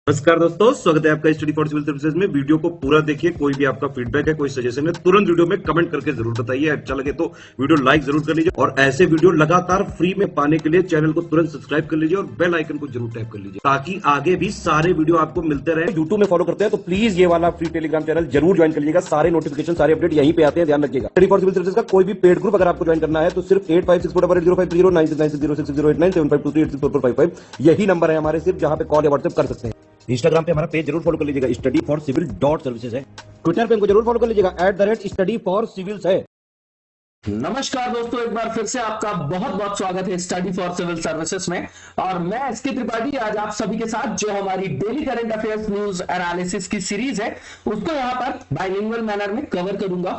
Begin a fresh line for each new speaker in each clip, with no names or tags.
नमस्कार दोस्तों, स्वागत है आपका स्टडी फॉर सिविल सर्विसेज में। वीडियो को पूरा देखिए। कोई भी आपका फीडबैक है, कोई सजेशन है, तुरंत वीडियो में कमेंट करके जरूर बताइए। अच्छा लगे तो वीडियो लाइक जरूर कर लीजिए और ऐसे वीडियो लगातार फ्री में पाने के लिए चैनल को तुरंत सब्सक्राइब कर लीजिए और बेल आइकन को जरूर टैप कर लीजिए ताकि आगे भी सारे वीडियो आपको मिलते रहे। यूट्यूब में फॉलो करते हैं तो प्लीज ये वाला फ्री टेलीग्राम चैनल जरूर ज्वाइन कर लीजिएगा। सारे नोटिफिकेशन, सारे अपडेट यहीं पे आते हैं, ध्यान रखिएगा। स्टडी फॉर सिविल सर्विसेज का कोई भी पेड ग्रुप अगर आपको ज्वाइन करना है तो सिर्फ 8564805309696086089483864455 यही नंबर है हमारे, सिर्फ जहां पे कॉल या व्हाट्सएप कर सकते हैं। इंस्टाग्राम पे हमारा पेज जरूर फॉलो कर लीजिएगा, स्टडी फॉर सिविल .सर्विसेज है। ट्विटर पे हमको जरूर फॉलो कर लीजिएगा, @स्टडी फॉर सिविल्स है।
नमस्कार दोस्तों, एक बार फिर से आपका बहुत बहुत स्वागत है स्टडी फॉर सिविल सर्विसेज में। और मैं एसके त्रिपाठी आज आप सभी के साथ जो हमारी daily current affairs news analysis की सीरीज है उसको यहाँ पर बाइलिंगुअल मैनर में कवर करूंगा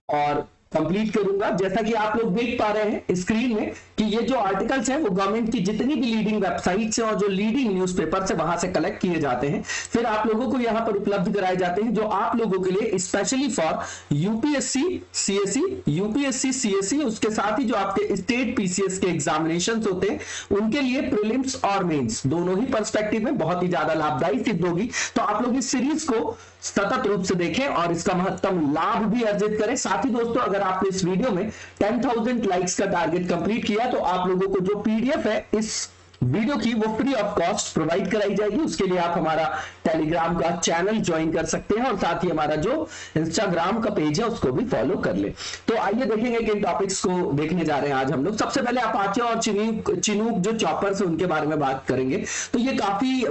और कंप्लीट करूंगा। जैसा कि आप लोग देख पा रहे हैं स्क्रीन में कि ये जो आर्टिकल्स हैं वो गवर्नमेंट की जितनी भी लीडिंग वेबसाइट से और जो लीडिंग न्यूज़पेपर से वहां से कलेक्ट किए जाते हैं, फिर आप लोगों को यहां पर उपलब्ध कराए जाते हैं, जो आप लोगों के लिए specially for UPSC CSC, UPSC CSC, उसके साथ ही जो आपके स्टेट पीसीएस के एग्जामिनेशंस होते हैं उनके लिए प्रीलिम्स और मेंस दोनों ही पर्सपेक्टिव में बहुत ही ज्यादा लाभदायी सिद्ध होगी। तो आप लोग इस सीरीज को सतत रूप से देखें और इसका महत्तम लाभ भी अर्जित करें। साथ ही दोस्तों, अगर आपने इस वीडियो में 10,000 लाइक्स का टारगेट कंप्लीट किया तो आप लोगों को जो पीडीएफ है इस वीडियो की वो फ्री ऑफ कॉस्ट प्रोवाइड कराई जाएगी। उसके लिए आप हमारा टेलीग्राम का चैनल ज्वाइन कर सकते हैं और साथ ही हमारा जो इंस्टाग्राम का पेज है उसको भी फॉलो कर ले। तो आइए देखेंगे किन टॉपिक्स को देखने जा रहे हैं आज हम लोग। सबसे पहले अपाचे और चिनूक जो चॉपर्स है उनके बारे में बात करेंगे। तो ये काफी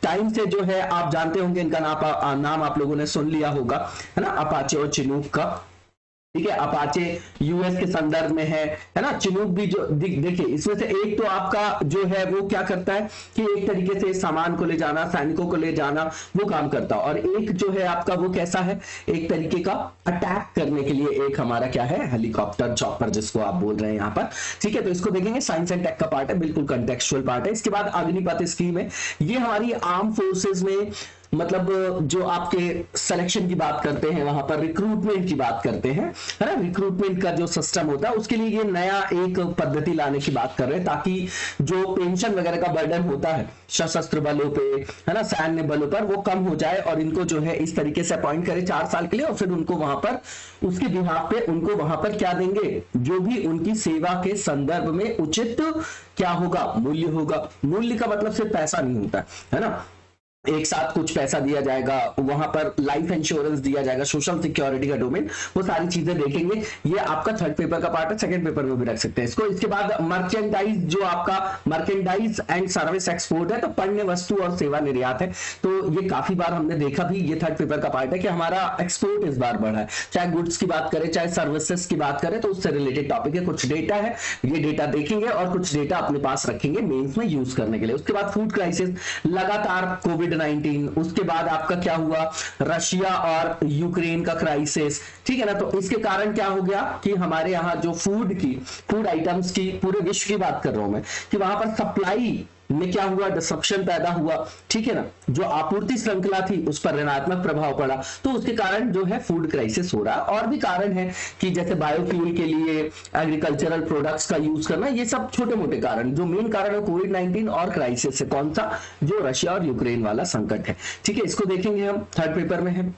टाइम से जो है आप जानते होंगे, इनका नाम आप लोगों ने सुन लिया होगा, है ना, अपाचे और चिनूक का। ठीक है, अपाचे यूएस के संदर्भ में है ना। चिनूक भी जो देखिए, इसमें से एक तो आपका जो है वो क्या करता है कि एक तरीके से सामान को ले जाना, सैनिकों को ले जाना, वो काम करता है। और एक जो है आपका वो कैसा है, एक तरीके का अटैक करने के लिए एक हमारा क्या है, हेलीकॉप्टर चॉपर जिसको आप बोल रहे हैं यहाँ पर। ठीक है, तो इसको देखेंगे, साइंस एंड टेक का पार्ट है, बिल्कुल कंटेक्चुअल पार्ट है। इसके बाद अग्निपथ स्कीम है, ये हमारी आर्म फोर्सेज में मतलब जो आपके सिलेक्शन की बात करते हैं, वहां पर रिक्रूटमेंट की बात करते हैं, है ना, रिक्रूटमेंट का जो सिस्टम होता है उसके लिए ये नया एक पद्धति लाने की बात कर रहे हैं ताकि जो पेंशन वगैरह का बर्डन होता है सशस्त्र बलों पे, है ना, सैन्य बलों पर, वो कम हो जाए और इनको जो है इस तरीके से अपॉइंट करें 4 साल के लिए और फिर उनको वहां पर उसके बिहाफ पे उनको वहां पर क्या देंगे, जो भी उनकी सेवा के संदर्भ में उचित क्या होगा, मूल्य होगा। मूल्य का मतलब सिर्फ पैसा नहीं होता है ना, एक साथ कुछ पैसा दिया जाएगा, वहां पर लाइफ इंश्योरेंस दिया जाएगा, सोशल सिक्योरिटी का डोमेन, वो सारी चीजें देखेंगे। ये आपका थर्ड पेपर का पार्ट है, सेकंड पेपर में भी रख सकते हैं इसको। इसके बाद मर्चेंडाइज, जो आपका मर्चेंडाइज एंड सर्विस एक्सपोर्ट है, तो पण्य वस्तु और सेवा निर्यात है। तो ये काफी बार हमने देखा भी, ये थर्ड पेपर का पार्ट है कि हमारा एक्सपोर्ट इस बार बढ़ा है, चाहे गुड्स की बात करें चाहे सर्विसेज की बात करें, तो उससे रिलेटेड टॉपिक है। कुछ डेटा है, ये डेटा देखेंगे और कुछ डेटा अपने पास रखेंगे मेंस में यूज करने के लिए। उसके बाद फूड क्राइसिस, लगातार कोविड 19, उसके बाद आपका क्या हुआ, रशिया और यूक्रेन का क्राइसिस। ठीक है ना, तो इसके कारण क्या हो गया कि हमारे यहाँ जो फूड आइटम्स की, पूरे विश्व की बात कर रहा हूं मैं, कि वहां पर सप्लाई में क्या हुआ, डिसरप्शन पैदा हुआ। ठीक है ना, जो आपूर्ति श्रृंखला थी उस पर ऋणात्मक प्रभाव पड़ा, तो उसके कारण जो है फूड क्राइसिस हो रहा है। और भी कारण है कि जैसे बायोफ्यूल के लिए एग्रीकल्चरल प्रोडक्ट्स का यूज करना, ये सब छोटे मोटे कारण। जो मेन कारण है कोविड 19 और क्राइसिस है, कौन सा, जो रशिया और यूक्रेन वाला संकट है। ठीक है, इसको देखेंगे हम, थर्ड पेपर में है।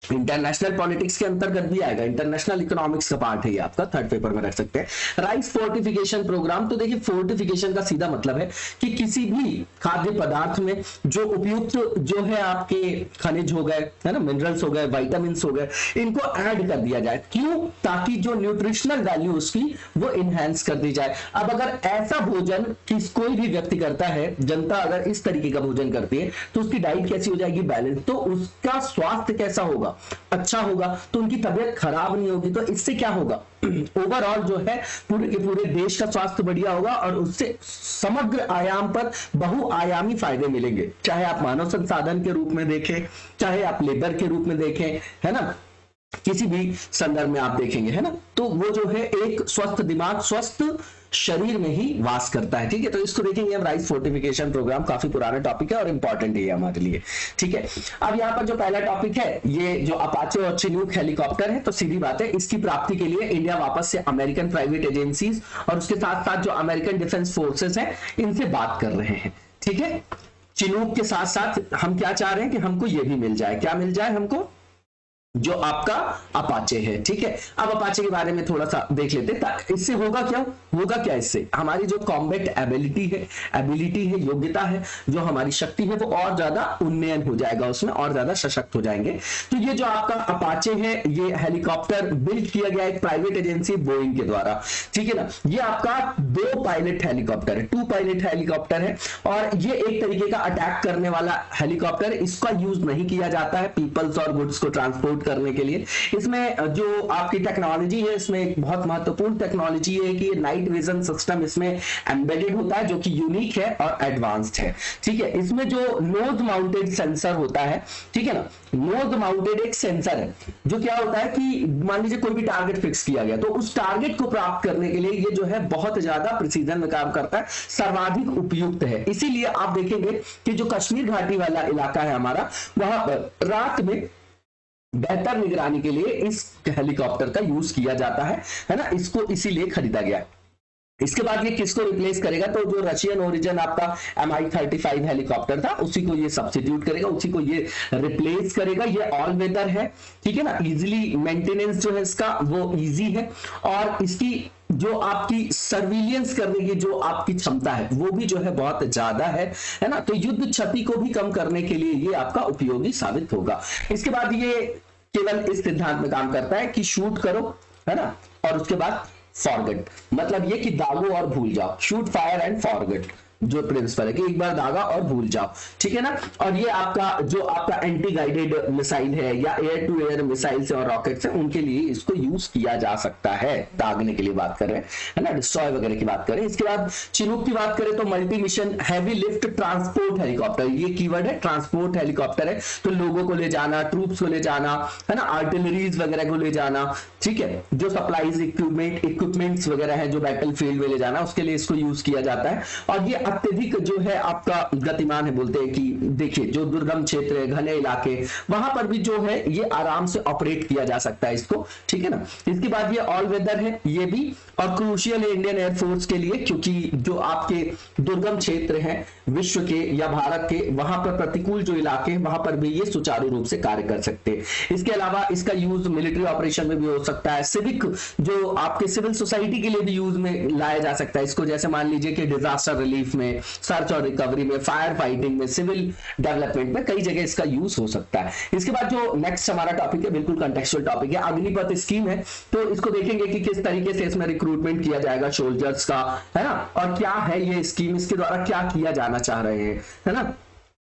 इंटरनेशनल पॉलिटिक्स के अंतर्गत भी आएगा, इंटरनेशनल इकोनॉमिक्स का पार्ट है ये आपका, थर्ड पेपर में रख सकते हैं। राइस फोर्टिफिकेशन प्रोग्राम, तो देखिए फोर्टिफिकेशन का सीधा मतलब है कि किसी भी खाद्य पदार्थ में जो उपयुक्त जो है आपके खनिज हो गए, है ना, मिनरल्स हो गए, विटामिन्स हो गए, इनको ऐड कर दिया जाए। क्यों, ताकि जो न्यूट्रिशनल वैल्यू उसकी वो इनहेंस कर दी जाए। अब अगर ऐसा भोजन कोई भी व्यक्ति करता है, जनता अगर इस तरीके का भोजन करती है तो उसकी डाइट कैसी हो जाएगी, बैलेंस, तो उसका स्वास्थ्य कैसा होगा, अच्छा होगा, तो उनकी तबीयत खराब नहीं होगी। तो इससे क्या होगा, ओवरऑल जो है पूरे के पूरे देश का स्वास्थ्य बढ़िया होगा और उससे समग्र आयाम पर बहुआयामी फायदे मिलेंगे। चाहे आप मानव संसाधन के रूप में देखें, चाहे आप लेबर के रूप में देखें, है ना, किसी भी संदर्भ में आप देखेंगे, है ना, तो वो जो है एक स्वस्थ दिमाग, स्वस्थ शरीर में ही वास करता है। ठीक है, तो इसको देखेंगे हम, राइस फोर्टिफिकेशन प्रोग्राम, काफी पुराना टॉपिक है और इंपॉर्टेंट है हमारे लिए। ठीक है, अब यहाँ पर जो पहला टॉपिक है, ये जो अपाचे और चिनूक हेलीकॉप्टर है, तो सीधी बात है, इसकी प्राप्ति के लिए इंडिया वापस से अमेरिकन प्राइवेट एजेंसीज और उसके साथ साथ जो अमेरिकन डिफेंस फोर्सेस है इनसे बात कर रहे हैं। ठीक है, चिनूक के साथ साथ हम क्या चाह रहे हैं कि हमको ये भी मिल जाए, क्या मिल जाए हमको, जो आपका अपाचे है। ठीक है, अब अपाचे के बारे में थोड़ा सा देख लेते हैं। इससे होगा क्या इससे हमारी जो कॉम्बैट एबिलिटी है, योग्यता है, जो हमारी शक्ति है, वो और ज्यादा उन्नयन हो जाएगा, उसमें और ज्यादा सशक्त हो जाएंगे। तो ये जो आपका अपाचे है, ये हेलीकॉप्टर बिल्ड किया गया एक प्राइवेट एजेंसी बोइंग के द्वारा। ठीक है ना, ये आपका 2 पायलट हेलीकॉप्टर है, 2 पायलट हेलीकॉप्टर है, और ये एक तरीके का अटैक करने वाला हेलीकॉप्टर। इसका यूज नहीं किया जाता है पीपल्स और गुड्स को ट्रांसपोर्ट करने के लिए। इसमें जो आपकी टेक्नोलॉजी है, इसमें एक बहुत महत्वपूर्ण टेक्नोलॉजी है कि नाइट विजन सिस्टम इसमें एम्बेडेड होता है, जो कि यूनिक है और एडवांस्ड है। ठीक है, इसमें जो नोज माउंटेड सेंसर होता है, ठीक है ना, नोज माउंटेड एक सेंसर है, जो क्या होता है कि मान लीजिए कोई भी टारगेट फिक्स किया गया, तो उस टारगेट को प्राप्त करने के लिए ये जो है बहुत ज्यादा प्रिसीजन में काम करता है, सर्वाधिक उपयुक्त है। इसीलिए आप देखेंगे कि जो कश्मीर घाटी वाला इलाका है हमारा, वहां पर रात में बेहतर निगरानी के लिए इस हेलीकॉप्टर का यूज किया जाता है ना, इसको इसीलिए खरीदा गया। इसके बाद ये किसको रिप्लेस करेगा, तो जो रशियन ओरिजिन आपका Mi-35 हेलीकॉप्टर था, उसी को ये सब्स्टिट्यूट करेगा, उसी को ये रिप्लेस करेगा। ये ऑल वेदर है, ठीक है ना, इजीली मेंटेनेंस जो है इसका वो इजी है, और इसकी जो आपकी सर्विलियंस करने की जो आपकी क्षमता है वो भी जो है बहुत ज्यादा है ना। तो युद्ध क्षति को भी कम करने के लिए ये आपका उपयोगी साबित होगा। इसके बाद ये केवल इस सिद्धांत में काम करता है कि शूट करो, है ना, और उसके बाद फॉरगेट, मतलब ये कि दागो और भूल जाओ, शूट फायर एंड फॉरगेट, जो प्रिंसिपल है कि एक बार दागा और भूल जाओ। ठीक है ना, और ये आपका जो आपका एंटी गाइडेड मिसाइल है या एयर टू एयर मिसाइल से और रॉकेट से, उनके लिए इसको यूज किया जा सकता है। दागने के लिए बात कर रहे हैं, है ना, डिस्ट्रॉय वगैरह की बात करें। इसके बाद चिनूक की बात करें तो multi mission heavy lift transport helicopter, ये कीवर्ड है, ट्रांसपोर्ट हेलीकॉप्टर है, तो लोगों को ले जाना, ट्रूप्स को ले जाना, है ना, आर्टिलरीज वगैरह को ले जाना, ठीक है, जो सप्लाईज इक्विपमेंट्स वगैरह है जो बैटल फील्ड में ले जाना, उसके लिए इसको यूज किया जाता है। और ये अत्यधिक जो है आपका गतिमान है, बोलते हैं कि देखिए जो दुर्गम क्षेत्र है, घने इलाके, वहां पर भी जो है ये आराम से ऑपरेट किया जा सकता है इसको। ठीक है ना, इसके बाद ये ऑल वेदर है, ये भी, और क्रूशियल है इंडियन एयरफोर्स के लिए, क्योंकि जो आपके दुर्गम क्षेत्र हैं विश्व के या भारत के, वहां पर प्रतिकूल जो इलाके हैं वहां पर भी ये सुचारू रूप से कार्य कर सकते हैं। इसके अलावा इसका यूज मिलिट्री ऑपरेशन में भी हो सकता है, सिविक जो आपके सिविल सोसाइटी के लिए भी यूज में लाया जा सकता है इसको, जैसे मान लीजिए कि डिजास्टर रिलीफ में, सर्च और रिकवरी में, फायर फाइटिंग में, सिविल डेवलपमेंट में, कई जगह इसका यूज हो सकता है। इसके बाद जो नेक्स्ट हमारा टॉपिक है, बिल्कुल कंटेक्चुअल टॉपिक है, अग्निपथ स्कीम है, तो इसको देखेंगे कि किस तरीके से इसमें रिक्रूटमेंट किया जाएगा सोल्जर्स का, है ना, और क्या है ये स्कीम, इसके द्वारा क्या किया जाना चाह रहे हैं, है ना।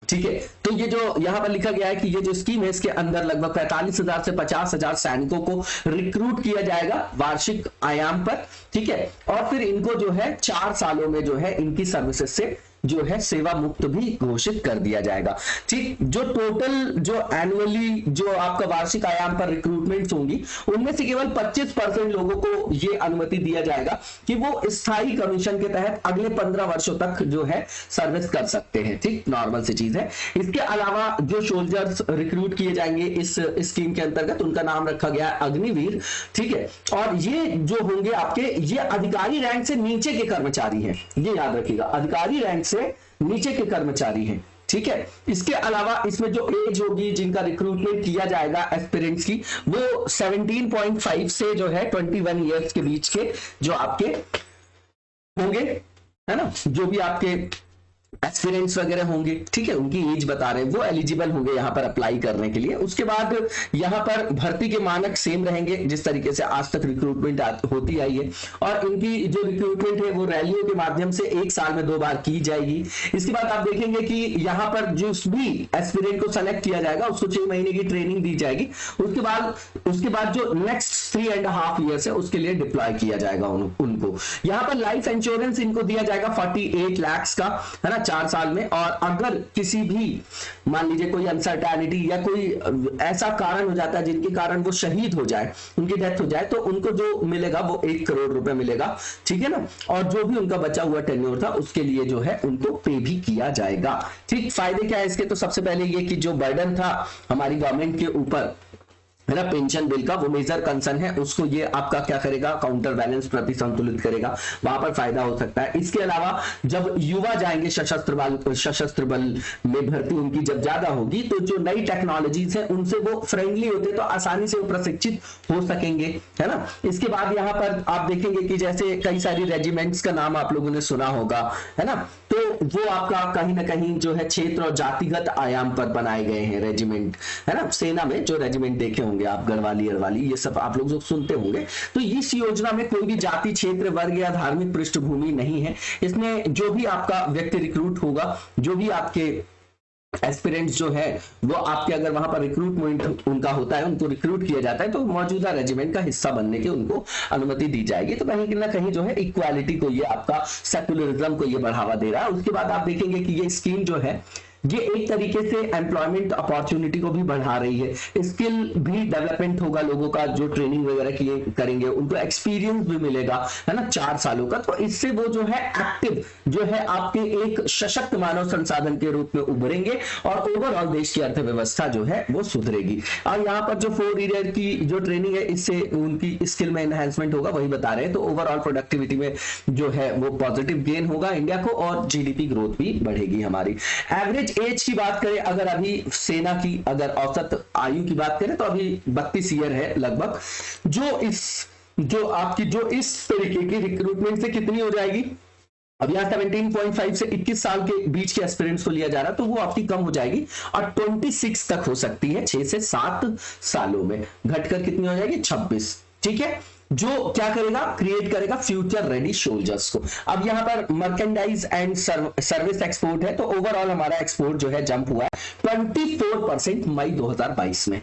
ठीक है, तो ये जो यहां पर लिखा गया है कि ये जो स्कीम है, इसके अंदर लगभग 45,000 से 50,000 सैनिकों को रिक्रूट किया जाएगा वार्षिक आयाम पर। ठीक है, और फिर इनको जो है 4 सालों में जो है इनकी सर्विसेज से जो है सेवा मुक्त भी घोषित कर दिया जाएगा। ठीक, जो टोटल जो एनुअली जो आपका वार्षिक आयाम पर रिक्रूटमेंट्स होंगी, उनमें से केवल 25% लोगों को ये अनुमति दिया जाएगा कि वो स्थायी कमीशन के तहत अगले 15 वर्षों तक जो है सर्विस कर सकते हैं। ठीक, नॉर्मल सी चीज है। इसके अलावा जो सोल्जर्स रिक्रूट किए जाएंगे इस स्कीम के अंतर्गत, उनका नाम रखा गया है अग्निवीर। ठीक है, और ये जो होंगे आपके, ये अधिकारी रैंक से नीचे के कर्मचारी हैं, ये याद रखिएगा, अधिकारी रैंक से नीचे के कर्मचारी हैं। ठीक है, इसके अलावा इसमें जो एज होगी जिनका रिक्रूटमेंट किया जाएगा एस्पिरेंट्स की, वो 17.5 से जो है 21 ईयर्स के बीच के जो आपके होंगे, है ना, जो भी आपके एस्पिरेंट्स वगैरह होंगे, ठीक है, उनकी एज बता रहे हैं, वो एलिजिबल होंगे यहां पर अप्लाई करने के लिए। उसके बाद यहां पर भर्ती के मानक सेम रहेंगे जिस तरीके से आज तक रिक्रूटमेंट होती आई है, और इनकी जो रिक्रूटमेंट है वो रैलियों के माध्यम से 1 साल में 2 बार की जाएगी। इसके बाद आप देखेंगे कि यहां पर जिस भी एस्पिरेंट को सेलेक्ट किया जाएगा उसको 6 महीने की ट्रेनिंग दी जाएगी। उसके बाद जो नेक्स्ट 3.5 ईयर्स है उसके लिए डिप्लॉय किया जाएगा उनको। यहां पर लाइफ इंश्योरेंस इनको दिया जाएगा 48 लाख का, है ना, 4 साल में। और अगर किसी भी मान लीजिए कोई अनसर्टेनिटी या कोई ऐसा कारण हो जाता है जिनके कारण वो शहीद हो जाए, उनकी डेथ हो जाए, तो उनको जो मिलेगा वो 1 करोड़ रुपए मिलेगा। ठीक है ना, और जो भी उनका बचा हुआ टेन्योर था उसके लिए जो है उनको पे भी किया जाएगा। ठीक, फायदे क्या है इसके, तो सबसे पहले ये कि जो बर्डन था हमारी गवर्नमेंट के ऊपर है ना, पेंशन बिल का वो मेजर कंसर्न है, उसको ये आपका क्या करेगा, काउंटर बैलेंस प्रति संतुलित करेगा, वहां पर फायदा हो सकता है। इसके अलावा जब युवा जाएंगे सशस्त्र बल में भर्ती उनकी जब ज्यादा होगी, तो जो नई टेक्नोलॉजीज है उनसे वो फ्रेंडली होते, तो आसानी से वो प्रशिक्षित हो सकेंगे, है ना। इसके बाद यहाँ पर आप देखेंगे कि जैसे कई सारी रेजिमेंट्स का नाम आप लोगों ने सुना होगा, है ना, तो वो आपका कहीं ना कहीं जो है क्षेत्र और जातिगत आयाम पर बनाए गए हैं रेजिमेंट, है ना। सेना में जो रेजिमेंट देखे होंगे आप, गढ़वाली अरवाली, ये सब आप लोग जो सुनते होंगे, तो इस योजना में कोई भी जाति, क्षेत्र, वर्ग या धार्मिक पृष्ठभूमि नहीं है। इसमें जो भी आपका व्यक्ति रिक्रूट होगा, जो भी आपके एस्पिरेंट्स जो है वो आपके अगर वहां पर रिक्रूटमेंट उनका होता है, उनको रिक्रूट किया जाता है, तो मौजूदा रेजिमेंट का हिस्सा बनने की उनको अनुमति दी जाएगी। तो कहीं ना कहीं जो है इक्वालिटी को, ये आपका सेकुलरिज्म को ये बढ़ावा दे रहा है। उसके बाद आप देखेंगे कि ये स्कीम जो है ये एक तरीके से एम्प्लॉयमेंट अपॉर्चुनिटी को भी बढ़ा रही है, स्किल भी डेवलपमेंट होगा, लोगों का जो ट्रेनिंग वगैरह किए करेंगे उनको एक्सपीरियंस भी मिलेगा, है ना, 4 सालों का। तो इससे वो जो है एक्टिव जो है आपके एक सशक्त मानव संसाधन के रूप में उभरेंगे और ओवरऑल देश की अर्थव्यवस्था जो है वो सुधरेगी। और यहाँ पर जो 4 ईयर की जो ट्रेनिंग है, इससे उनकी स्किल में एनहांसमेंट होगा, वही बता रहे हैं। तो ओवरऑल प्रोडक्टिविटी में जो है वो पॉजिटिव गेन होगा इंडिया को, और जीडीपी ग्रोथ भी बढ़ेगी हमारी। एवरेज एज की बात करें अगर, अभी सेना की अगर औसत आयु की बात करें तो अभी 32 ईयर है लगभग। जो आपकी जो इस तरीके की रिक्रूटमेंट से कितनी हो जाएगी, अब यहाँ 17.5 से 21 साल के बीच के एस्पिरेंट्स को लिया जा रहा है, तो वो आपकी कम हो जाएगी और 26 तक हो सकती है, 6 से 7 सालों में घटकर कितनी हो जाएगी, 26। ठीक है, जो क्या करेगा, क्रिएट करेगा फ्यूचर रेडी सोल्जर्स को। अब यहां पर मर्केंडाइज एंड सर्विस एक्सपोर्ट है, तो ओवरऑल हमारा एक्सपोर्ट जो है जंप हुआ है 24% मई 2022 में।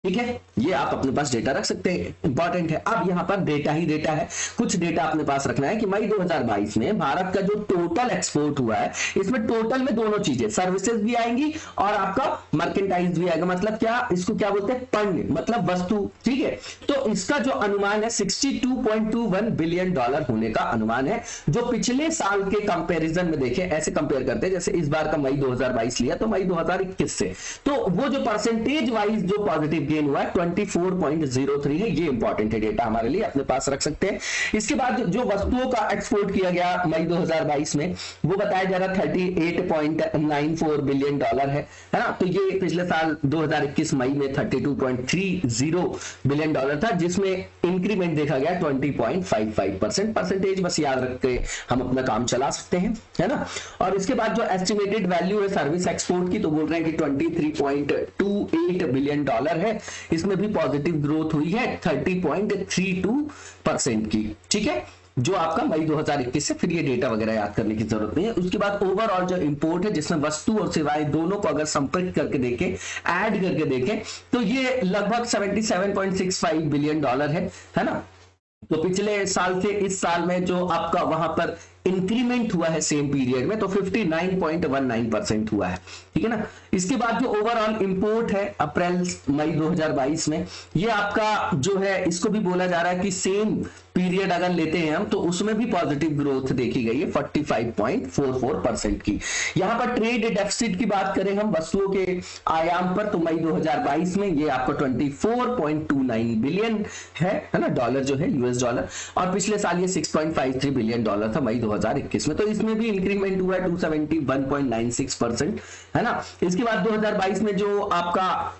ठीक है, ये आप अपने पास डेटा रख सकते हैं, इंपॉर्टेंट है। अब यहां पर डेटा ही डेटा है, कुछ डेटा अपने पास रखना है कि मई 2022 में भारत का जो टोटल एक्सपोर्ट हुआ है, इसमें टोटल में दोनों चीजें, सर्विसेज भी आएंगी और आपका मर्केंटाइज भी आएगा। मतलब क्या, इसको क्या बोलते हैं, पण्य, मतलब वस्तु। ठीक है, तो इसका जो अनुमान है $62.21 बिलियन होने का अनुमान है, जो पिछले साल के कंपैरिजन में देखें, ऐसे कंपेयर करते हैं जैसे इस बार का मई 2022 लिया तो मई 2021 से, तो वो जो परसेंटेज वाइज जो पॉजिटिव गेन हुआ है 24.03 है। ये इंपॉर्टेंट है डेटा हमारे लिए, अपने पास रख सकते हैं। इसके बाद जो वस्तुओं का एक्सपोर्ट किया गया मई 2022 में, वो बताया जा रहा 38.94 बिलियन डॉलर है ना। तो ये पिछले साल 2021 मई में 32.30 बिलियन डॉलर था, जिसमें इंक्रीमेंट देखा गया 20.55%। परसेंटेज बस याद रख के हम अपना काम चला सकते हैं, है ना। और इसके बाद जो एस्टिमेटेड वैल्यू है सर्विस एक्सपोर्ट की, तो बोल रहे हैं कि 23.28 बिलियन डॉलर है। इसमें भी पॉजिटिव ग्रोथ हुई है 30.32% की। ठीक है, जो आपका मई 2021 से, फिर ये डेटा वगैरह याद करने की जरूरत नहीं है। उसके बाद ओवरऑल जो इंपोर्ट है, जिसमें वस्तु और सेवाएं दोनों को अगर संपर्क करके देखें, ऐड करके देखें, तो ये लगभग 77.65 बिलियन डॉलर है ना। तो पिछले साल से इस साल में जो आपका वहां पर इंक्रीमेंट हुआ है सेम पीरियड में, तो 59.19% हुआ है। ठीक है ना। इसके बाद जो ओवरऑल इंपोर्ट है अप्रैल मई 2022 में, ये आपका जो है, इसको भी बोला जा रहा है कि सेम पीरियड अगर लेते हैं हम, तो उसमें भी पॉजिटिव ग्रोथ देखी गई है 45.44% की। यहां पर ट्रेड डेफिसिट की बात करें हम वस्तुओं के आयाम पर, तो मई 2022 में ये आपको 24.29 बिलियन है ना, डॉलर जो है, यूएस डॉलर। और पिछले साल ये 6.53 बिलियन डॉलर था मई 2021 में, तो इसमें भी इंक्रीमेंट हुआ है 271.96%, है ना। इसके बाद 2022 में जो आपका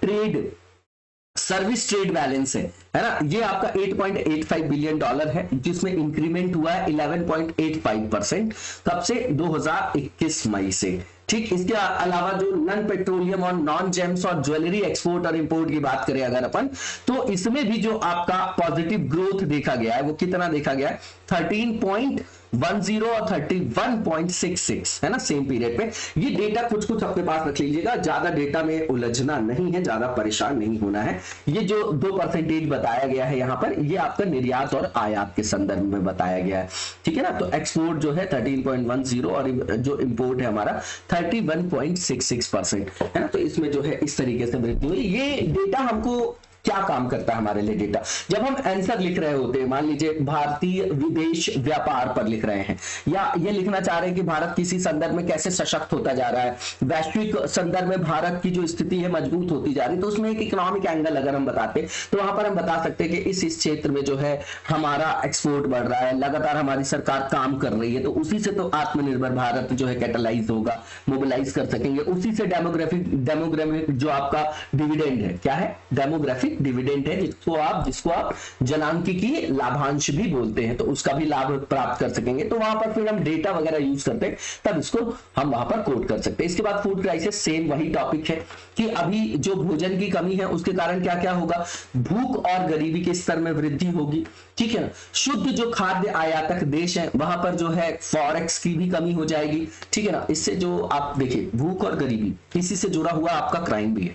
सर्विस ट्रेड बैलेंस है ना, ये आपका 8.85 बिलियन डॉलर है, जिसमें इंक्रीमेंट हुआ है 11.85%, कब से, 2021 मई से। ठीक, इसके अलावा जो नॉन पेट्रोलियम और नॉन जेम्स और ज्वेलरी एक्सपोर्ट और इंपोर्ट की बात करें अगर अपन, तो इसमें भी जो आपका पॉजिटिव ग्रोथ देखा गया है, वो कितना देखा गया है, 13.10 और 31.66, है ना, सेम पीरियड पे। ये डेटा कुछ अपने पास रख लीजिएगा, ज्यादा डेटा में उलझना नहीं है, ज्यादा परेशान नहीं होना है। ये जो 2% बताया गया है यहाँ पर, ये आपका निर्यात और आयात के संदर्भ में बताया गया है। ठीक है ना। तो एक्सपोर्ट जो है 13.10 और जो इंपोर्ट है हमारा 31.66%, है ना। तो इसमें जो है इस तरीके से वृद्धि हुई। ये डेटा हमको क्या काम करता है हमारे लिए डेटा। जब हम आंसर लिख रहे होते हैं, मान लीजिए भारतीय विदेश व्यापार पर लिख रहे हैं, या ये लिखना चाह रहे हैं कि भारत किसी संदर्भ में कैसे सशक्त होता जा रहा है, वैश्विक संदर्भ में भारत की जो स्थिति है मजबूत होती जा रही है, तो उसमें एक इकोनॉमिक एंगल अगर हम बताते तो वहां पर हम बता सकते हैं कि इस क्षेत्र में जो है हमारा एक्सपोर्ट बढ़ रहा है, लगातार हमारी सरकार काम कर रही है, तो उसी से तो आत्मनिर्भर भारत जो है कैटलाइज होगा, मोबिलाइज कर सकेंगे, उसी से डेमोग्राफिक जो आपका डिविडेंड है, क्या है, डेमोग्राफिक डिविडेंड है, जिसको आप जनांकिकीय लाभांश भी बोलते हैं, तो उसका भी लाभ प्राप्त कर सकेंगे। तो वहां पर फिर हम डेटा वगैरह यूज करते हैं, तब इसको हम वहां पर कोट कर सकते हैं। इसके बाद फूड क्राइसिस, सेम वही टॉपिक है कि अभी जो भोजन की कमी है उसके कारण क्या क्या होगा, भूख और गरीबी के स्तर में वृद्धि होगी, ठीक है ना। शुद्ध जो खाद्य आयातक देश है वहां पर जो है फॉरेक्स की भी कमी हो जाएगी, ठीक है ना। इससे जो आप देखिए भूख और गरीबी इसी से जुड़ा हुआ आपका क्राइम भी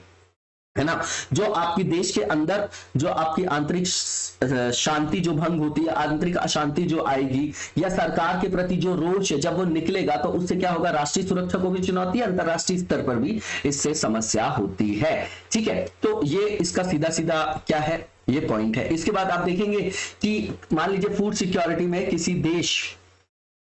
है ना। जो आपकी देश के अंदर जो आपकी आंतरिक शांति जो भंग होती है, आंतरिक अशांति जो आएगी, या सरकार के प्रति जो रोष है जब वो निकलेगा, तो उससे क्या होगा, राष्ट्रीय सुरक्षा को भी चुनौती है, अंतरराष्ट्रीय स्तर पर भी इससे समस्या होती है, ठीक है। तो ये इसका सीधा सीधा क्या है, ये पॉइंट है। इसके बाद आप देखेंगे कि मान लीजिए फूड सिक्योरिटी में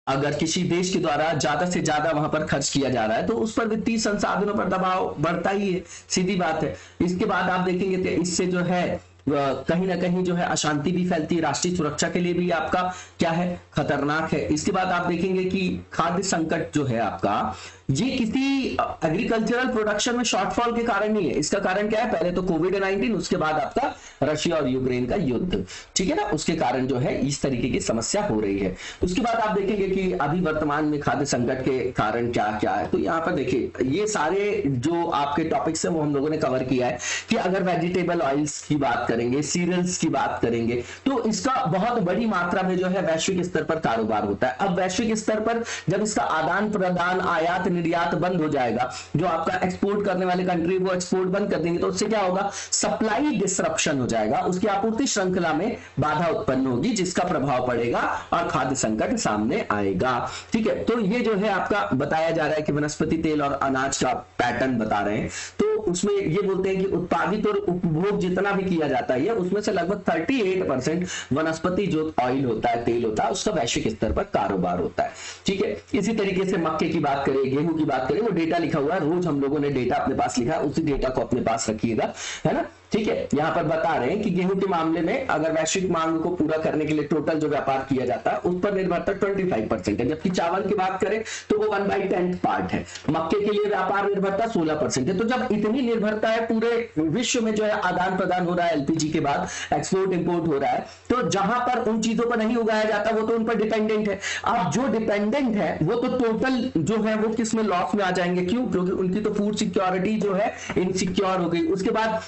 अगर किसी देश के द्वारा ज्यादा से ज्यादा वहां पर खर्च किया जा रहा है, तो उस पर वित्तीय संसाधनों पर दबाव बढ़ता ही है, सीधी बात है। इसके बाद आप देखेंगे तो इससे जो है कहीं ना कहीं जो है अशांति भी फैलती है, राष्ट्रीय सुरक्षा के लिए भी आपका क्या है, खतरनाक है। इसके बाद आप देखेंगे कि खाद्य संकट जो है आपका, ये किसी एग्रीकल्चरल प्रोडक्शन में शॉर्टफॉल के कारण नहीं है। इसका कारण क्या है, पहले तो कोविड-19, उसके बाद आपका रशिया और यूक्रेन का युद्ध, ठीक है ना, उसके कारण जो है इस तरीके की समस्या हो रही है। उसके बाद आप देखेंगे कि अभी वर्तमान में खाद्य संकट के कारण क्या क्या है। तो यहाँ पर देखिए ये सारे जो आपके टॉपिक्स है वो हम लोगों ने कवर किया है कि अगर वेजिटेबल ऑयल्स की बात करेंगे, सीरियल्स की बात करेंगे, तो इसका बहुत बड़ी मात्रा में जो है वैश्विक स्तर पर कारोबार होता है। अब वैश्विक स्तर पर जब इसका आदान प्रदान, आयात निर्यात बंद हो जाएगा, जो आपका एक्सपोर्ट करने वाले कंट्री वो एक्सपोर्ट बंद कर देंगे, तो उससे क्या होगा, सप्लाई डिसरप्शन हो जाएगा, उसकी आपूर्ति श्रृंखला में बाधा उत्पन्न होगी, जिसका प्रभाव पड़ेगा और खाद्य संकट सामने आएगा, ठीक है। तो ये जो है आपका बताया जा रहा है कि वनस्पति तेल और अनाज का पैटर्न बता रहे हैं, तो उसमें ये बोलते हैं कि उत्पादित और उपभोग जितना भी किया जाता है उसमें से लगभग 38% वनस्पति जो ऑयल होता है, तेल होता है, उसका वैश्विक स्तर पर कारोबार होता है, ठीक है। इसी तरीके से मक्के की बात करें, गेहूं की बात करें, वो डेटा लिखा हुआ है, रोज हम लोगों ने डेटा अपने पास लिखा है, उसी डेटा को अपने पास रखिएगा, है ना, ठीक है। यहां पर बता रहे हैं कि गेहूं के मामले में अगर वैश्विक मांग को पूरा करने के लिए टोटल जो व्यापार किया जाता है उस पर निर्भरता 25% है, जबकि चावल की बात करें तो वो 1/10 पार्ट है। मक्के के लिए व्यापार निर्भरता 16% है। तो जब इतनी निर्भरता है, पूरे विश्व में जो है आदान प्रदान हो रहा है, एलपीजी के बाद एक्सपोर्ट इंपोर्ट हो रहा है, तो जहां पर उन चीजों पर नहीं उगाया जाता वो तो उन पर डिपेंडेंट है। अब जो डिपेंडेंट है वो तो टोटल जो है वो किसमें लॉस में आ जाएंगे, क्यों, क्योंकि उनकी तो फूड सिक्योरिटी जो है इनसिक्योर हो गई। उसके बाद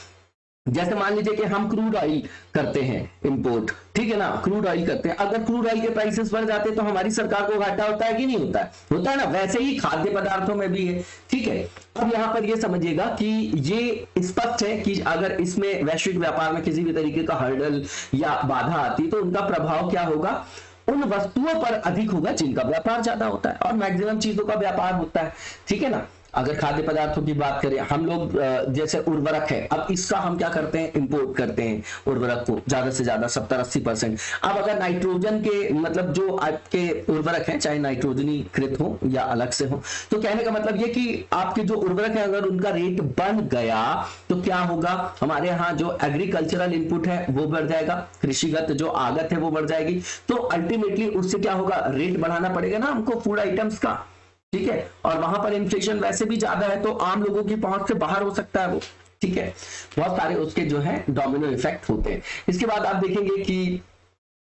जैसे मान लीजिए कि हम क्रूड ऑयल करते हैं इंपोर्ट, ठीक है ना, क्रूड ऑयल करते हैं, अगर क्रूड ऑयल के प्राइसेस बढ़ जाते हैं तो हमारी सरकार को घाटा होता है कि नहीं होता है, होता है ना। वैसे ही खाद्य पदार्थों में भी है, ठीक है। अब यहां पर यह समझिएगा कि ये स्पष्ट है कि अगर इसमें वैश्विक व्यापार में किसी भी तरीके का हर्डल या बाधा आती तो उनका प्रभाव क्या होगा, उन वस्तुओं पर अधिक होगा जिनका व्यापार ज्यादा होता है और मैक्सिमम चीजों का व्यापार होता है, ठीक है ना। अगर खाद्य पदार्थों की बात करें, हम लोग जैसे उर्वरक है, अब इसका हम क्या करते हैं, इंपोर्ट करते हैं उर्वरक को ज्यादा से ज्यादा 70-80%। अब अगर नाइट्रोजन के मतलब जो आपके उर्वरक है, चाहे नाइट्रोजनी कृत हो या अलग से हो, तो कहने का मतलब ये कि आपके जो उर्वरक है अगर उनका रेट बढ़ गया तो क्या होगा, हमारे यहाँ जो एग्रीकल्चरल इनपुट है वो बढ़ जाएगा, कृषिगत जो आगत है वो बढ़ जाएगी, तो अल्टीमेटली उससे क्या होगा, रेट बढ़ाना पड़ेगा ना हमको फूड आइटम्स का, ठीक है। और वहां पर इन्फ्लेशन वैसे भी ज्यादा है तो आम लोगों की पहुंच से बाहर हो सकता है वो, ठीक है। बहुत सारे उसके जो है डोमिनो इफेक्ट होते हैं। इसके बाद आप देखेंगे कि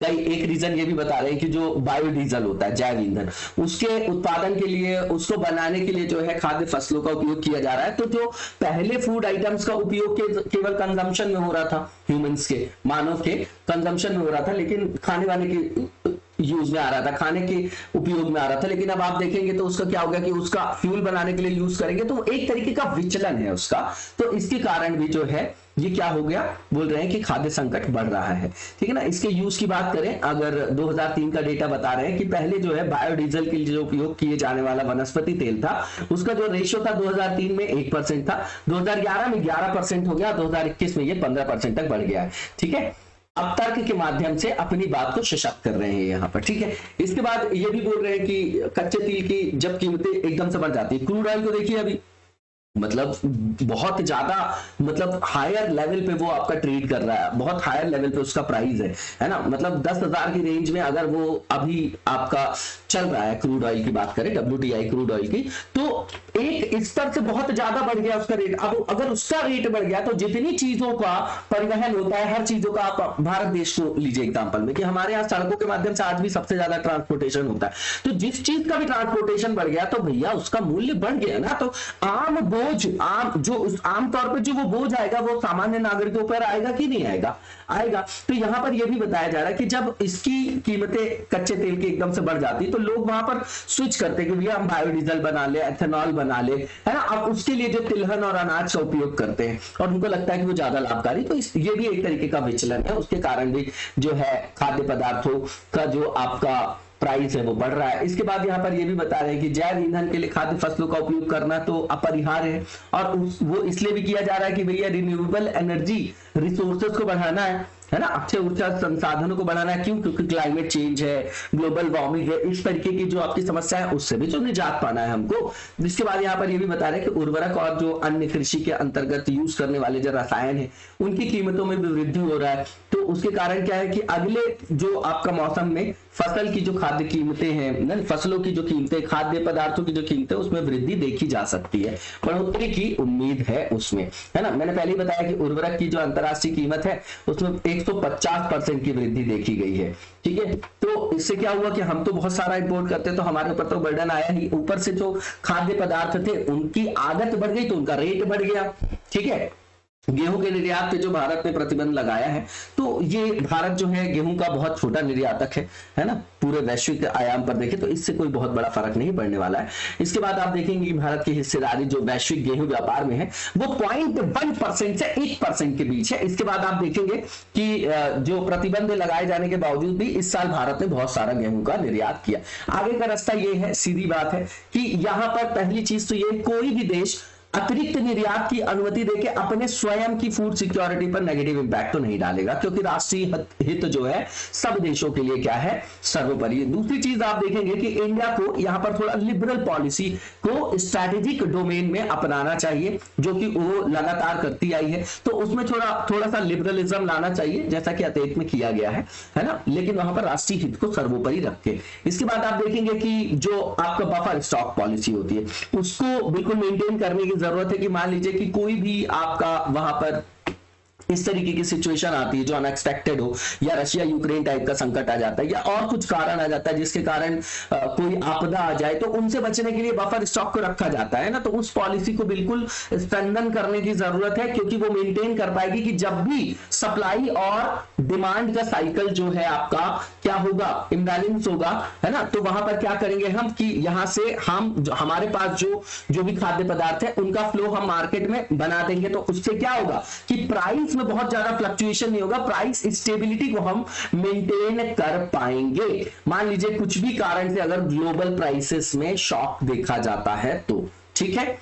कई एक रीजन ये भी बता रहे हैं कि जो बायोडीजल होता है, जैव ईंधन, उसके उत्पादन के लिए, उसको बनाने के लिए जो है खाद्य फसलों का उपयोग किया जा रहा है। तो जो पहले फूड आइटम्स का उपयोग केवल कंजम्पशन में हो रहा था, ह्यूमंस के, मानव के कंजम्पशन में हो रहा था, लेकिन खाने वाने की यूज में आ रहा था, खाने के उपयोग में आ रहा था, लेकिन अब आप देखेंगे तो उसका क्या हो गया कि उसका फ्यूल बनाने के लिए यूज करेंगे, तो एक तरीके का विचलन है उसका। तो इसके कारण भी जो है ये क्या हो गया, बोल रहे हैं कि खाद्य संकट बढ़ रहा है। ठीक है ना। इसके यूज की बात करें, अगर 2003 का डेटा बता रहे हैं कि पहले जो है बायोडीजल के लिए जो उपयोग किए जाने वाला वनस्पति तेल था, उसका जो रेशियो था 2003 में 1% था, 2011 में 11% हो गया, 2021 में ये 15% तक बढ़ गया है। ठीक है। अब तर्क के माध्यम से अपनी बात को सशक्त कर रहे हैं यहाँ पर। ठीक है। इसके बाद ये भी बोल रहे हैं कि कच्चे तेल की जब कीमतें एकदम से बढ़ जाती है, क्रूड ऑयल को देखिए अभी मतलब बहुत ज्यादा मतलब हायर लेवल पे वो आपका ट्रेड कर रहा है, बहुत हायर लेवल पे उसका प्राइस है ना। मतलब 10,000 की रेंज में अगर वो अभी आपका चल रहा है, क्रूड ऑयल की बात करें, WTI क्रूड ऑयल की, तो एक स्तर से बहुत ज्यादा बढ़ गया उसका रेट। अब अगर उसका रेट बढ़ गया तो जितनी चीजों का परिवहन होता है, हर चीजों का, आप भारत देश को लीजिए एग्जाम्पल में कि हमारे यहाँ सड़कों के माध्यम से आज भी सबसे ज्यादा ट्रांसपोर्टेशन होता है, तो जिस चीज का भी ट्रांसपोर्टेशन बढ़ गया तो भैया उसका मूल्य बढ़ गया ना। तो आम आमतौर पर जो वो बोझ आएगा वो सामान्य नागरिकों पर आएगा कि नहीं आएगा, आएगा। तो यहां पर यह भी बताया जा रहा है कि जब इसकी कीमतें कच्चे तेल की एकदम से बढ़ जाती तो लोग वहां पर स्विच करते कि भैया हम बायोडीजल बना ले, एथेनॉल बना ले, है ना। अब उसके लिए जो तिलहन और अनाज का उपयोग करते हैं और उनको लगता है कि वो ज्यादा लाभकारी, तो ये भी एक तरीके का विचलन है। उसके कारण भी जो है खाद्य पदार्थों का जो आपका प्राइस है वो बढ़ रहा है। इसके बाद यहाँ पर ये भी बता रहे हैं कि जैव ईंधन के लिए खाद्य फसलों का उपयोग करना तो अपरिहार्य है, और वो इसलिए भी किया जा रहा है कि भैया रिन्यूएबल एनर्जी रिसोर्सेज को बढ़ाना है ना, अक्षय ऊर्जा संसाधनों को बढ़ाना है। क्यों? क्योंकि क्लाइमेट चेंज है, ग्लोबल वार्मिंग है, इस तरीके की जो आपकी समस्या है उससे भी जो निजात पाना है हमको। जिसके बाद यहाँ पर ये भी बता रहे हैं कि उर्वरक और जो अन्य कृषि के अंतर्गत यूज करने वाले जो रसायन है उनकी कीमतों में भी वृद्धि हो रहा है। तो उसके कारण क्या है कि अगले जो आपका मौसम में फसल की जो खाद्य कीमतें हैं, फसलों की जो कीमतें, खाद्य पदार्थों की जो कीमतें, उसमें वृद्धि देखी जा सकती है, बढ़ोतरी की उम्मीद है उसमें, है ना। मैंने पहले ही बताया कि उर्वरक की जो अंतरराष्ट्रीय कीमत है उसमें 150% की वृद्धि देखी गई है। ठीक है। तो इससे क्या हुआ कि हम तो बहुत सारा इंपोर्ट करते हैं तो हमारे ऊपर तो बर्डन आया ही, ऊपर से जो खाद्य पदार्थ थे उनकी आगत बढ़ गई तो उनका रेट बढ़ गया। ठीक है। गेहूं के निर्यात पे जो भारत ने प्रतिबंध लगाया है, तो ये भारत जो है गेहूं का बहुत छोटा निर्यातक है ना, पूरे वैश्विक आयाम पर देखें तो इससे कोई बहुत बड़ा फर्क नहीं पड़ने वाला है। इसके बाद आप देखेंगे कि भारत की हिस्सेदारी जो वैश्विक गेहूं व्यापार में है वो 0.1% से 1% के बीच है। इसके बाद आप देखेंगे कि जो प्रतिबंध लगाए जाने के बावजूद भी इस साल भारत ने बहुत सारा गेहूं का निर्यात किया। आगे का रास्ता ये है, सीधी बात है कि यहां पर पहली चीज तो ये, कोई भी देश अतिरिक्त निर्यात की अनुमति देके अपने स्वयं की फूड सिक्योरिटी पर नेगेटिव इंपैक्ट तो नहीं डालेगा, क्योंकि राष्ट्रीय हित जो है सब देशों के लिए क्या है, सर्वोपरि। दूसरी चीज आप देखेंगे कि इंडिया को यहां पर थोड़ा लिबरल पॉलिसी को स्ट्रैटेजिक डोमेन में अपनाना चाहिए, जो कि वो लगातार करती आई है। तो उसमें थोड़ा सा लिबरलिज्म लाना चाहिए, जैसा कि अतीत में किया गया है ना, लेकिन वहां पर राष्ट्रीय हित को सर्वोपरि रख के। इसके बाद आप देखेंगे कि जो आपका बफर स्टॉक पॉलिसी होती है उसको बिल्कुल मेंटेन करने की जरूरत है कि मान लीजिए कि कोई भी आपका वहां पर इस तरीके की सिचुएशन आती है जो अनएक्सपेक्टेड हो, या रशिया यूक्रेन टाइप का संकट आ जाता है, या और कुछ कारण आ जाता है जिसके कारण कोई आपदा आ जाए, तो उनसे बचने के लिए बफर स्टॉक को रखा जाता है ना। तो उस पॉलिसी को बिल्कुल स्ट्रेंथन करने की जरूरत है, क्योंकि वो मेंटेन कर पाएगी कि जब भी सप्लाई और डिमांड का साइकिल जो है आपका क्या होगा, इम्बैलेंस होगा, है ना, तो वहां पर क्या करेंगे हम कि यहां से हम हमारे पास जो भी खाद्य पदार्थ है उनका फ्लो हम मार्केट में बना देंगे। तो उससे क्या होगा कि प्राइस में बहुत ज्यादा फ्लक्चुएशन नहीं होगा, प्राइस स्टेबिलिटी को हम मेंटेन कर पाएंगे। मान लीजिए कुछ भी कारण से अगर ग्लोबल प्राइसेस में शॉक देखा जाता है तो, ठीक है।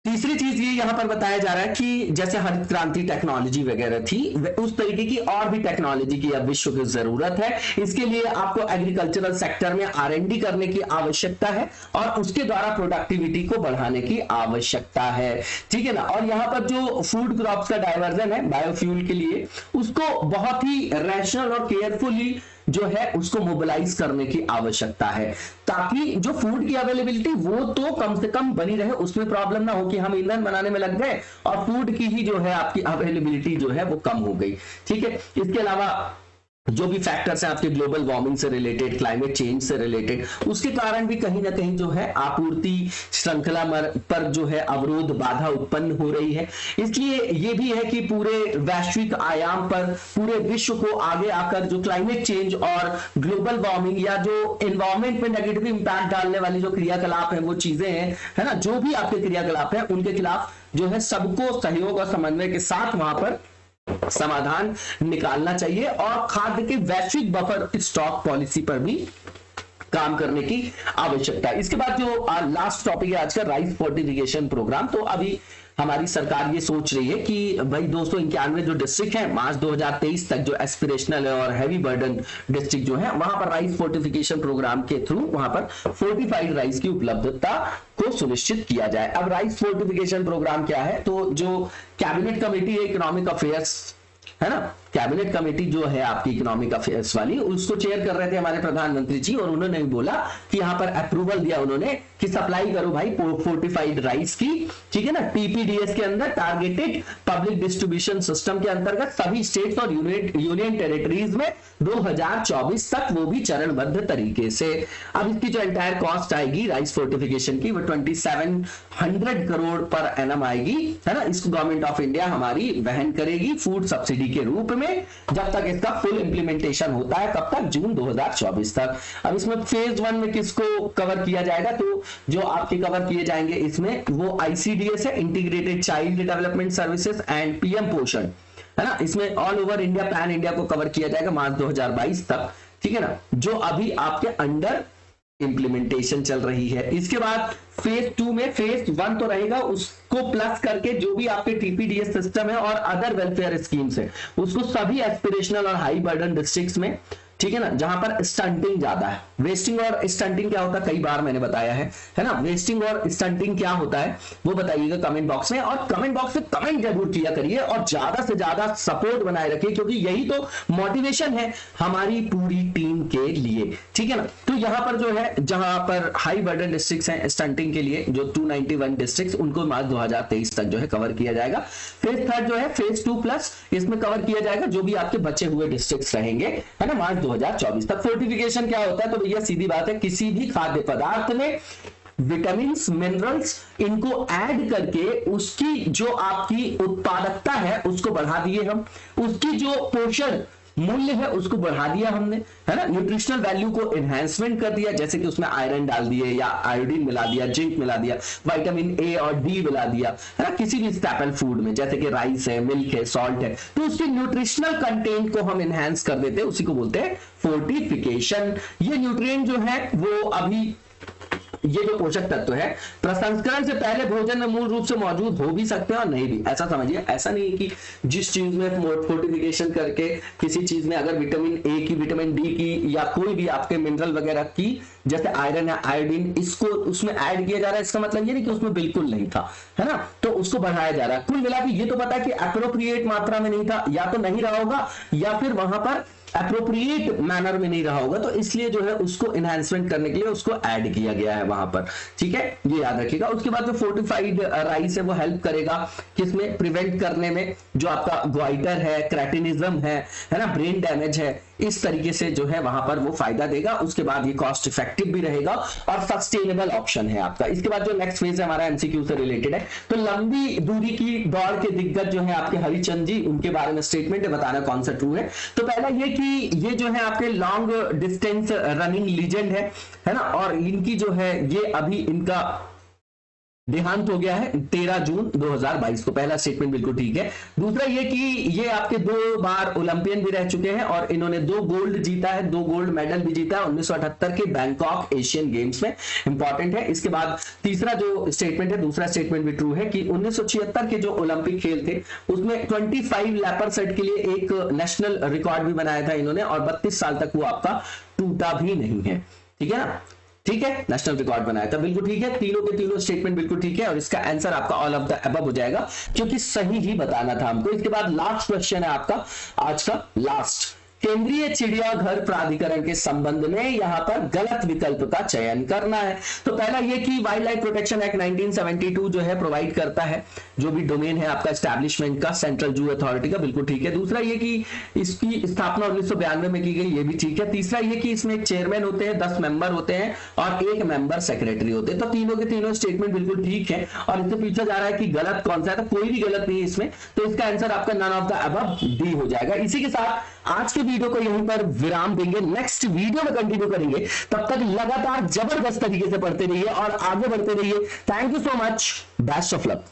तीसरी चीज ये यहां पर बताया जा रहा है कि जैसे हरित क्रांति टेक्नोलॉजी वगैरह थी, उस तरीके की और भी टेक्नोलॉजी की अब विश्व की जरूरत है। इसके लिए आपको एग्रीकल्चरल सेक्टर में R&D करने की आवश्यकता है और उसके द्वारा प्रोडक्टिविटी को बढ़ाने की आवश्यकता है, ठीक है ना। और यहाँ पर जो फूड क्रॉप्स का डाइवर्जन है बायोफ्यूल के लिए, उसको बहुत ही रैशनल और केयरफुली जो है उसको मोबिलाइज करने की आवश्यकता है, ताकि जो फूड की अवेलेबिलिटी वो तो कम से कम बनी रहे, उसमें प्रॉब्लम ना हो कि हम ईंधन बनाने में लग गए और फूड की ही जो है आपकी अवेलेबिलिटी जो है वो कम हो गई, ठीक है। इसके अलावा जो भी फैक्टर्स हैं आपके ग्लोबल वार्मिंग से रिलेटेड, क्लाइमेट चेंज से रिलेटेड, उसके कारण भी कहीं ना कहीं जो है आपूर्ति श्रृंखला पर जो है अवरोध, बाधा उत्पन्न हो रही है। इसलिए ये भी है कि पूरे वैश्विक आयाम पर पूरे विश्व को आगे आकर जो क्लाइमेट चेंज और ग्लोबल वार्मिंग या जो एनवायरमेंट पे नेगेटिव इंपैक्ट डालने वाली जो क्रियाकलाप है वो चीजें हैं, है ना, जो भी आपके क्रियाकलाप है उनके खिलाफ जो है सबको सहयोग और समन्वय के साथ वहां पर समाधान निकालना चाहिए और खाद्य के वैश्विक बफर स्टॉक पॉलिसी पर भी काम करने की आवश्यकता है। इसके बाद जो लास्ट टॉपिक है आज का, राइस फोर्टिफिकेशन प्रोग्राम। तो अभी हमारी सरकार ये सोच रही है कि भाई 291 जो डिस्ट्रिक्ट है मार्च 2023 तक जो एस्पिरेशनल है और हैवी बर्डन डिस्ट्रिक्ट जो है वहां पर राइस फोर्टिफिकेशन प्रोग्राम के थ्रू वहां पर फोर्टिफाइड राइस की उपलब्धता को सुनिश्चित किया जाए। अब राइस फोर्टिफिकेशन प्रोग्राम क्या है, तो जो कैबिनेट कमेटी है इकोनॉमिक अफेयर्स, है ना, कैबिनेट कमेटी जो है आपकी इकोनॉमिक अफेयर्स वाली, उसको चेयर कर रहे थे हमारे प्रधानमंत्री जी, और उन्होंने बोला कि यहां पर अप्रूवल दिया उन्होंने कि सप्लाई करो भाई फोर्टिफाइड राइस की, ठीक है ना, टीपीडीएस के अंदर, टारगेटेड पब्लिक डिस्ट्रीब्यूशन सिस्टम के अंतर्गत सभी स्टेट्स और यूनियन टेरिटरीज में 2024 तक, वो भी चरणबद्ध तरीके से। अब इसकी जो एंटायर कॉस्ट आएगी राइस फोर्टिफिकेशन की वो 2700 करोड़ पर एनम आएगी, है ना। इसको गवर्नमेंट ऑफ इंडिया हमारी वहन करेगी फूड सब्सिडी के रूप में, जब तक इसका फुल इंप्लीमेंटेशन होता है, कब तक, जून 2024 तक। अब इसमें फेज 1 में किसको कवर किया जाएगा, तो जो आपके कवर किए जाएंगे इसमें वो आईसीडीएस है, integrated child development services and PM पोषण, है ना। इसमें all over India, pan India को कवर किया जाएगा मार्च 2022 तक, ठीक है ना, जो अभी आपके अंडर इंप्लीमेंटेशन चल रही है। इसके बाद फेज 2 में, फेज 1 तो रहेगा, उसको प्लस करके जो भी आपके टीपीडीएस सिस्टम है और अदर वेलफेयर स्कीम्स है उसको सभी एस्पिरेशनल और हाई बर्डन डिस्ट्रिक्ट्स में, ठीक है ना, जहां पर स्टंटिंग ज्यादा है। वेस्टिंग और स्टंटिंग क्या होता है कई बार मैंने बताया है ना। वेस्टिंग और स्टंटिंग क्या होता है वो बताइएगा कमेंट बॉक्स में, और कमेंट बॉक्स में कमेंट जरूर किया करिए और ज्यादा से ज्यादा सपोर्ट बनाए रखिए, क्योंकि यही तो मोटिवेशन है हमारी पूरी टीम के लिए, ठीक है ना। तो यहां पर जो है, जहां पर हाई बर्डन डिस्ट्रिक्ट्स हैं स्टंटिंग के लिए, जो 291 डिस्ट्रिक्ट्स, उनको मार्च 2023 तक जो है कवर किया जाएगा। फेज 3 जो है फेज 2 प्लस, इसमें कवर किया जाएगा जो भी आपके बचे हुए डिस्ट्रिक्ट्स रहेंगे, है ना, मार्च 2024 तक। फोर्टिफिकेशन क्या होता है, तो भैया सीधी बात है, किसी भी खाद्य पदार्थ में विटामिन मिनरल्स इनको ऐड करके उसकी जो आपकी उत्पादकता है उसको बढ़ा दिए हम, उसकी जो पोषण मूल्य है उसको बढ़ा दिया हमने, है ना, न्यूट्रिशनल वैल्यू को एनहांसमेंट कर दिया, जैसे कि उसमें आयरन डाल दिए या आयोडीन मिला दिया, जिंक मिला दिया, विटामिन ए और डी मिला दिया, है ना, किसी भी स्टेपल फूड में जैसे कि राइस है, मिल्क है, सॉल्ट है, तो उसके न्यूट्रिशनल कंटेंट को हम एनहांस कर देते हैं, उसी को बोलते हैं फोर्टिफिकेशन। ये न्यूट्रिएंट जो है वो अभी, ये जो पोषक तत्व है प्रसंस्करण से पहले भोजन में मूल रूप से मौजूद हो भी सकते हैं और नहीं भी, ऐसा समझिए। ऐसा नहीं कि जिस चीज में फोर्टिफिकेशन करके किसी चीज में अगर विटामिन ए की, विटामिन डी की या कोई भी आपके मिनरल वगैरह की, जैसे आयरन है, आयोडीन, इसको उसमें ऐड किया जा रहा है, इसका मतलब ये नहीं कि उसमें बिल्कुल नहीं था, है ना, तो उसको बढ़ाया जा रहा है। कुल मिला के ये तो पता है कि एप्रोप्रिएट मात्रा में नहीं था, या तो नहीं रहा होगा या फिर वहां पर एप्रोप्रिएट मैनर में नहीं रहा होगा, तो इसलिए जो है उसको एनहांसमेंट करने के लिए उसको ऐड किया गया है वहां पर, ठीक है, ये याद रखिएगा। उसके बाद जो फोर्टिफाइड राइस है वो हेल्प करेगा किसमें, प्रिवेंट करने में, जो आपका ग्वाइटर है, क्रेटिनिज्म है ना, ब्रेन डैमेज है, इस तरीके से जो है वहां पर वो फायदा देगा। उसके बाद ये कॉस्ट इफेक्टिव भी रहेगा और सस्टेनेबल ऑप्शन है आपका। इसके बाद जो नेक्स्ट फेज है हमारा एमसीक्यू से रिलेटेड है, तो लंबी दूरी की दौड़ के दिग्गज जो है आपके हरिचंद जी, उनके बारे में स्टेटमेंट है, बताना कौन सा ट्रू है। तो पहला ये कि ये जो है आपके लॉन्ग डिस्टेंस रनिंग लीजेंड है ना, और इनकी जो है ये अभी इनका देहांत हो गया है 13 जून 2022 को। पहला स्टेटमेंट बिल्कुल ठीक है। दूसरा ये कि ये आपके 2 बार ओलंपियन भी रह चुके हैं और इन्होंने 2 गोल्ड जीता है, 2 गोल्ड मेडल भी जीता है 1978 के बैंकॉक एशियन गेम्स में, इंपॉर्टेंट है। इसके बाद तीसरा जो स्टेटमेंट है, दूसरा स्टेटमेंट भी ट्रू है कि 1976 के जो ओलंपिक खेल थे उसमें 25 लैपर सेट के लिए एक नेशनल रिकॉर्ड भी बनाया था इन्होंने, और 32 साल तक वो आपका टूटा भी नहीं है, ठीक है ना, ठीक है, नेशनल रिकॉर्ड बनाया था, बिल्कुल ठीक है। तीनों के तीनों स्टेटमेंट बिल्कुल ठीक है और इसका आंसर आपका ऑल ऑफ द अबव हो जाएगा, क्योंकि सही ही बताना था हमको। इसके बाद लास्ट क्वेश्चन है आपका आज का लास्ट, केंद्रीय चिड़ियाघर प्राधिकरण के संबंध में यहां पर गलत विकल्प का चयन करना है। तो पहला ये कि वाइल्ड लाइफ प्रोटेक्शन एक्ट 1972 जो है प्रोवाइड करता है जो भी डोमेन है आपका एस्टैब्लिशमेंट का, सेंट्रल जू अथॉरिटी का, बिल्कुल ठीक है। दूसरा ये कि इसकी स्थापना 1992 में की गई, ये भी ठीक है। तीसरा ये कि इसमें एक चेयरमैन होते हैं, 10 मेंबर होते हैं और 1 मेंबर सेक्रेटरी होते हैं। तो तीनों के तीनों स्टेटमेंट बिल्कुल ठीक है और इससे पूछा जा रहा है कि गलत कौन सा है, तो कोई भी गलत नहीं है इसमें, तो इसका आंसर आपका none of the above D हो जाएगा। इसी के साथ आज के वीडियो को यहीं पर विराम देंगे, नेक्स्ट वीडियो में कंटिन्यू करेंगे। तब तक लगातार जबरदस्त तरीके से पढ़ते रहिए और आगे बढ़ते रहिए। Thank you so much, best of luck.